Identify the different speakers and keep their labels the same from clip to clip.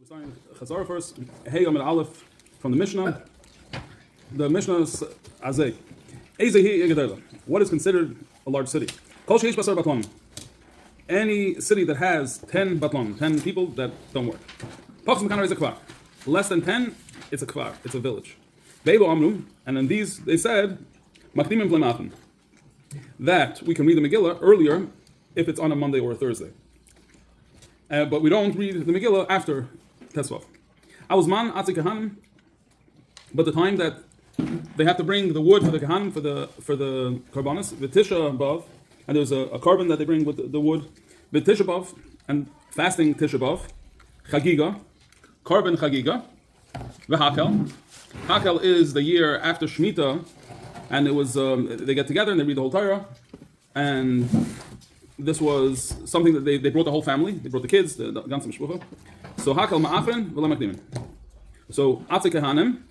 Speaker 1: Chazara first. Hey, Amid Aleph from the Mishnah. The Mishnah is Azay. What is considered a large city? Any city that has 10 batlan, 10 people that don't work. Is a kvar. Less than 10, it's a kvar, it's a village. And in these, they said, that we can read the Megillah earlier if it's on a Monday or a Thursday. But we don't read the Megillah after Tesvav. But the time that they have to bring the wood for the Kahanim, for the Karbanis, the Tisha above, and there's a carbon that they bring with the wood, the Tisha above, and fasting Tisha above, Chagiga, carbon Chagiga, the Hakel. Hakel is the year after Shemitah, and it was they get together and they read the whole Torah, and this was something that they brought the whole family, they brought the kids, the ganze Mishpucha. So Hakel Ma'achrin v'la Makdimin. So Atzei Kahanim,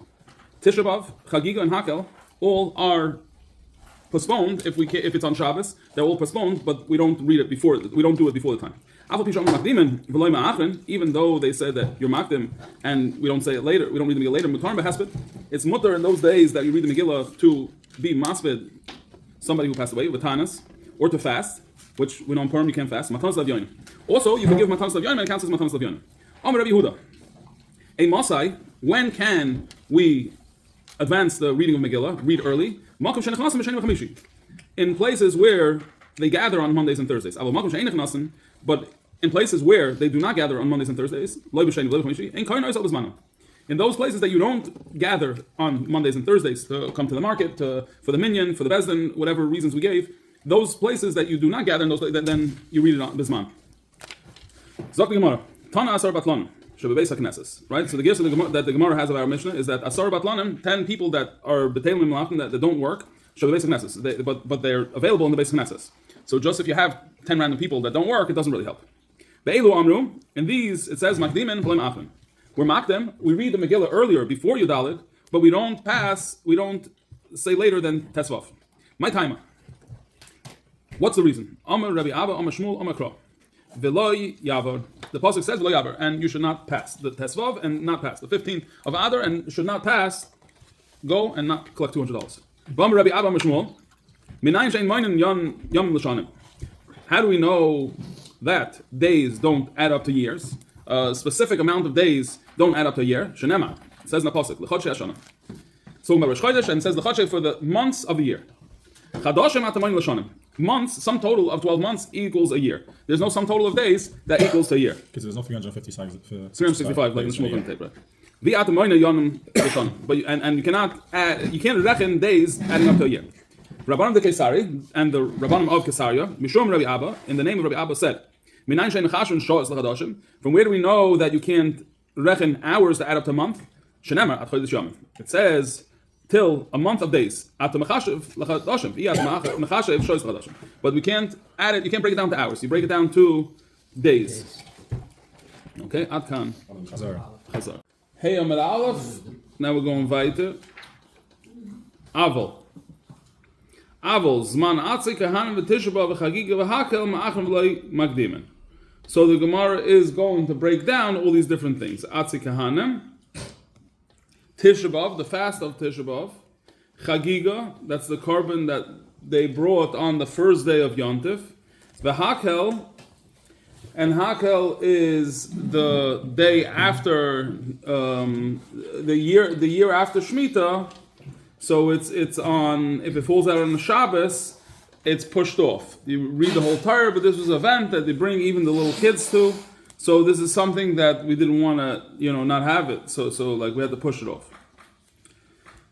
Speaker 1: Tisha B'Av, Chagiga, and Hakel all are postponed if it's on Shabbos. They're all postponed, but we don't read it before. We don't do it before the time. Even though they said that you're makdim and we don't say it later, we don't read the Megillah later. Mutar b'haspid. It's mutar in those days that you read the Megillah to be maspid somebody who passed away, v'tanas, or to fast, which we know in Purim you can't fast. Matanas Lavyonim. Also, you can give Matanas Lavyonim and it counts as Matanas Lavyonim. Amar Rabbi Yehuda. A Masai, when can we advance the reading of Megillah, read early? In places where they gather on Mondays and Thursdays. But in places where they do not gather on Mondays and Thursdays, in those places that you don't gather on Mondays and Thursdays to come to the market, for the minyan, for the bezdin, whatever reasons we gave, those places that you do not gather in those, then you read it on Bisman. Zok the Gemara. Tana Asar Batlan. Right? So the gifts that the Gemara has of our Mishnah is that Asar Batlanim, 10 people that are B'Teilim Malachim that don't work, but they're available in the basic Knesses. So just if you have 10 random people that don't work, it doesn't really help. Be'elu Amru, in these it says Makdimin V'Leim Achim. We're Makdim, we read the Megillah earlier before Yudalid, but we don't say later than Tesvav. My timer. What's the reason? Amar Rabbi Abba, Amar Shmuel, Amar Kro. Veloy Yavar. The pasuk says Veloy Yavar, and you should not pass the Tesvav and not pass the 15th of Adar, and should not pass. Go and not collect $200. Bam Rabbi Abba Mishmuel. Minayin shein moinen yom l'shanim. How do we know that days don't add up to years? A specific amount of days don't add up to a year. Shenema. It says in the pasuk l'chodshei hashana. So Rosh Chodesh and says l'chodshei for the months of the year. Chadoshim atamoyin l'shanim. Months, sum total of 12 months equals a year. There's no sum total of days that equals to a year.
Speaker 2: Because there's no 355 for
Speaker 1: 365, like in the Shmuel tape, right? But you cannot add, you can't reckon days adding up to a year. Rabbanim de Kesari and the Rabbanim of Kesaria, Mishum Rabbi Abba, in the name of Rabbi Abba said, from where do we know that you can't reckon hours to add up to a month? It says till a month of days. But we can't add it, you can't break it down to hours. You break it down to days. Okay, Adkan. Chazar. Hey, Amar Aleph. Now we're going weiter. Aval, Zman Atzei Kahanim v'Tisha B'Av v'Chagiga v'Hakel ma'achim v'loi makdimen. So the Gemara is going to break down all these different things. Atzei Kahanim, Tisha B'Av, the fast of Tisha B'Av, Chagiga, that's the carbon that they brought on the first day of Yontif, v'Hakel, and Hakel is the day after the year after Shemitah. So it's on, if it falls out on the Shabbos, it's pushed off. You read the whole Torah, but this was an event that they bring even the little kids to. So this is something that we didn't want to, not have it. So like we had to push it off.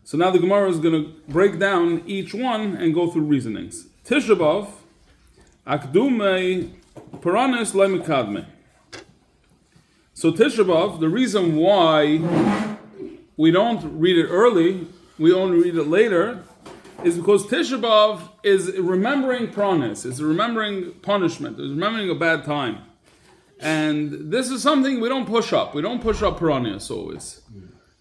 Speaker 1: So now the Gemara is going to break down each one and go through reasonings. Tisha B'Av, Akdumei Paranis Leimikadme. So Tisha B'Av, the reason why we don't read it early, we only read it later, is because Tisha B'Av is remembering Paranis, is remembering punishment, is remembering a bad time. And this is something we don't push up. We don't push up Paranis always.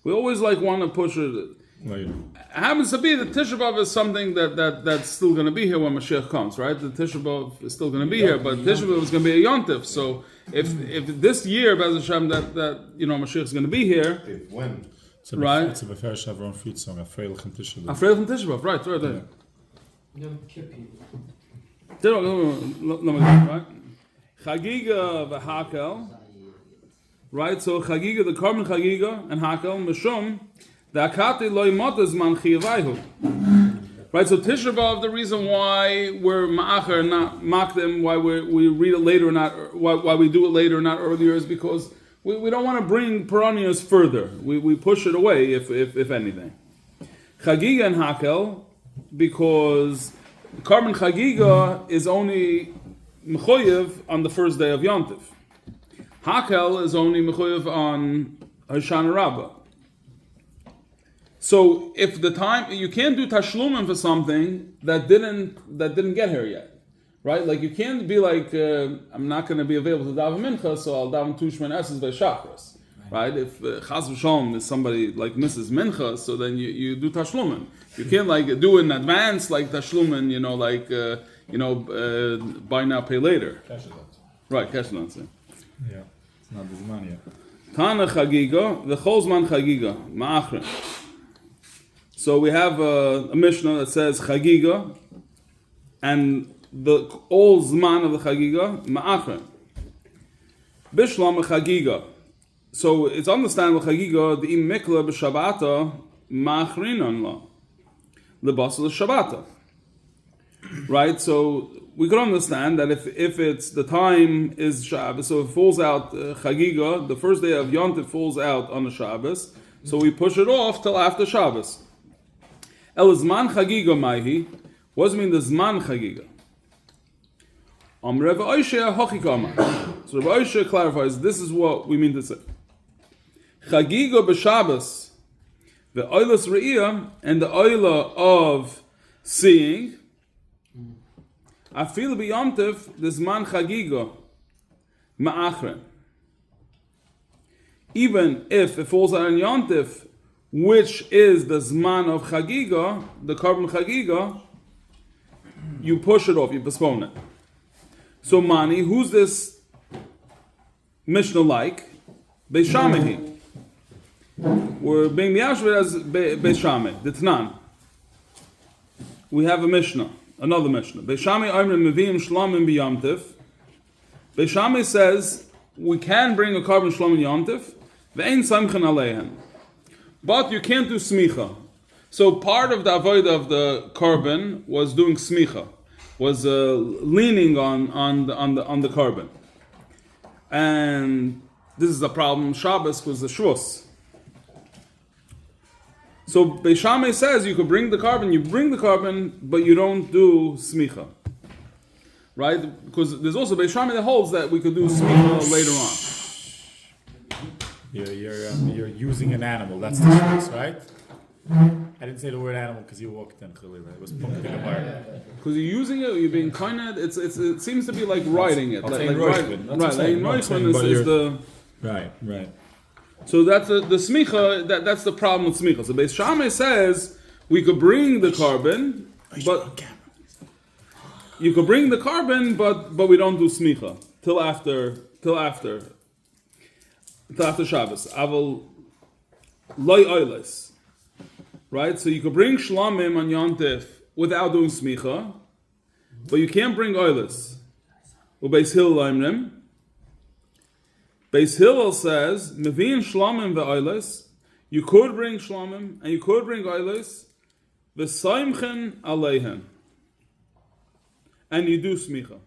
Speaker 1: We always want to push it.
Speaker 2: later.
Speaker 1: Happens to be that Tisha B'Av is something that's still going to be here when Mashiach comes, right? The Tisha B'Av is still going to be here, but Tisha B'Av is going to be a Yontif. So if this year, Be'ez Hashem, that Mashiach is going to be here,
Speaker 3: When?
Speaker 1: right?
Speaker 2: It's a Befer Shavron Fried song, Afreilich and Tisha B'Av.
Speaker 1: Afraid of Tisha B'Av, right? Right. Chagiga v'Hakel, right? So Chagiga, the Korban Chagiga, and Hakel, Mishum, the Akati loy motas man chiyavayhu. Right, so Tisha B'Av, the reason why we're ma'acher, not makdim, why we read it later, not why we do it later, not earlier, is because we don't want to bring Peronius further. We push it away, if anything. Chagiga and Hakel, because Korban Chagiga is only mechoyev on the first day of Yontif. Hakel is only mechoyev on Hoshana Rabbah. So if the time you can't do tashlumim for something that didn't get here yet, right? Like you can't be like I'm not going to be available to daven mincha, so I'll daven tushman esses by chakras, right? If chas v'shalom is somebody like Mrs. Mincha, so then you do tashlumim. You can't like do in advance like tashlumim, buy now pay later. Right, cash not.
Speaker 2: Yeah, it's not this money yet.
Speaker 1: Tana chagiga, the cholzman chagiga, ma'achrin. So we have a Mishnah that says Chagiga, and the all Zman of the Chagiga, Ma'achrin. Bishlam Chagiga. So it's understandable Chagiga, the Mikla b'Shabbata, Ma'achrinan la. Lebasel Shabbata. Right? So we could understand that if it's the time is Shabbos, so it falls out Chagiga, the first day of Yontif falls out on the Shabbos, so we push it off till after Shabbos. El Zman Chagiga Maihi. What does it mean the Zman Chagiga? Rav Oishe Hochikama. So Rav Oishe clarifies this is what we mean to say. Chagiga b'Shabbos, the Oilas Re'iyah, and the Oila of seeing. Afil b'Yomtiv, the Zman Chagiga Ma'achren. Even if it falls out on Yontif, which is the Zman of Chagiga, the Korban Chagiga, you push it off, you postpone it. So Mani, who's this Mishnah like? Beis Shammai. We're being miyashved as Beis Shammai, the Tanan. We have a Mishnah, another Mishnah. Beis Shammai Oimrim Meviim Shlomim B'Yomtiv. Beis Shammai says we can bring a Korban Shlom in Yomtiv, Ve'ein Samchen Aleihen. But you can't do smicha. So part of the avodah of the korban was doing smicha, was leaning on the korban, and this is the problem. Shabbos was the shvus. So Beis Shammai says you could bring the korban, but you don't do smicha, right? Because there's also Beis Shammai that holds that we could do smicha later on.
Speaker 2: You're using an animal. That's the choice, right? I didn't say the word animal because you walked in. It was pumped in the bar.
Speaker 1: Because you're using it, you're being kind of. It seems to be like riding it. Right.
Speaker 2: Right.
Speaker 1: So that's the smicha. That's the problem with smicha. So Beis Shammai says we could bring the korban, but you could bring the korban, but we don't do smicha till after Shabbos. Aval loy oiles. Right? So you could bring shlamim on Yontif without doing smicha, but you can't bring oiles. Beis Hillel Oimrim. Beis Hillel says, Mevi'in shlamim ve'oiles. You could bring shlamim and you could bring oiles. V'saimchen aleihen. And you do smicha.